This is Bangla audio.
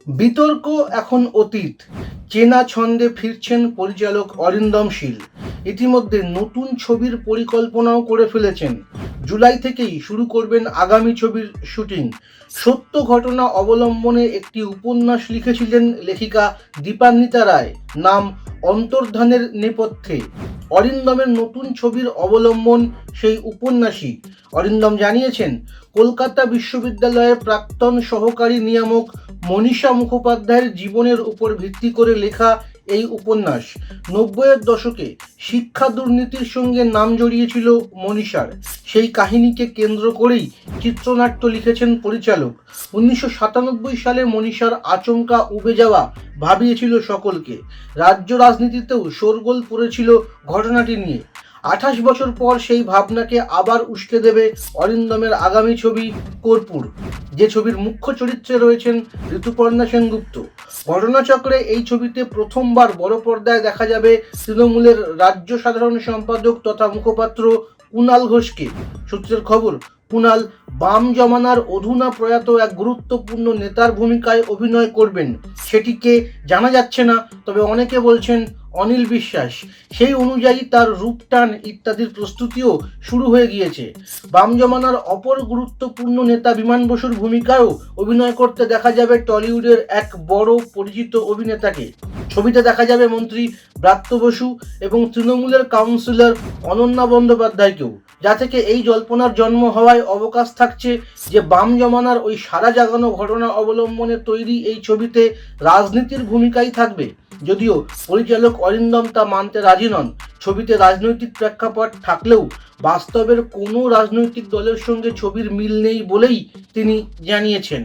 বিতর্ক এখন অতীত। চেনা ছন্দে ফিরছেন পরিচালক অরিন্দম শীল। ইতিমধ্যে নতুন ছবির পরিকল্পনাও করে ফেলেছেন। জুলাই থেকেই শুরু করবেন আগামী ছবির শুটিং। সত্য ঘটনা অবলম্বনে একটি উপন্যাস লিখেছিলেন লেখিকা দীপান্বিতা রায়, নাম অন্তর্ধানের নেপথ্যে। অরিন্দমের নতুন ছবির অবলম্বন সেই উপন্যাসই। অরিন্দম জানিয়েছেন, কলকাতা বিশ্ববিদ্যালয়ের প্রাক্তন সহকারী নিয়ামক মনীষা মুখোপাধ্যায়ের জীবনের উপর ভিত্তি করে লেখা এই উপন্যাস। ৯০-এর দশকে শিক্ষা দুর্নীতির সঙ্গে নাম জড়িয়েছিল মনীষার। সেই কাহিনীকে কেন্দ্র করেই চিত্রনাট্য লিখেছেন পরিচালক। ১৯৯৭ সালে মনীষার আচমকা উবে যাওয়া ভাবিয়েছিল সকলকে। রাজ্য রাজনীতিতেও শোরগোল পড়েছিল ঘটনাটি নিয়ে। ২৮ বছর পর সেই ভাবনাকে আবার উস্কে দেবে অরিন্দমের আগামী ছবি কর্পূর, যে ছবির মুখ্য চরিত্রে রয়েছেন ঋতুপর্ণা সেনগুপ্ত। ঘটনাচক্রে এই ছবিতে প্রথমবার বড় পর্দায় দেখা যাবে তৃণমূলের রাজ্য সাধারণ সম্পাদক তথা মুখপাত্র কুণাল ঘোষকে। সূত্রের খবর, কুণাল বাম জমানার অধুনা প্রয়াত এক গুরুত্বপূর্ণ নেতার ভূমিকায় অভিনয় করবেন। সেটিকে জানা যাচ্ছে না, তবে অনেকে বলছেন অনিল বিশ্বাস। সেই অনুযায়ী তার রূপটান ইত্যাদির প্রস্তুতিও শুরু হয়ে গিয়েছে। বাম জমানার অপর গুরুত্বপূর্ণ নেতা বিমান বসুর ভূমিকায়ও অভিনয় করতে দেখা যাবে টলিউডের এক বড় পরিচিত অভিনেতাকে। ছবিতে দেখা যাবে মন্ত্রী ব্রাত্য বসু এবং তৃণমূলের কাউন্সিলর অনন্যা বন্দ্যোপাধ্যায়কেও, যা থেকে এই জল্পনার জন্ম হওয়ায় অবকাশ থাকছে যে বাম জমানার ওই সারা জাগানো ঘটনা অবলম্বনে তৈরি এই ছবিতে রাজনীতির ভূমিকাই থাকবে। যদিও পরিচালক অরিন্দম তা মানতে রাজি নন। ছবিতে রাজনৈতিক প্রেক্ষাপট থাকলেও বাস্তবের কোনো রাজনৈতিক দলের সঙ্গে ছবির মিল নেই বলেই তিনি জানিয়েছেন।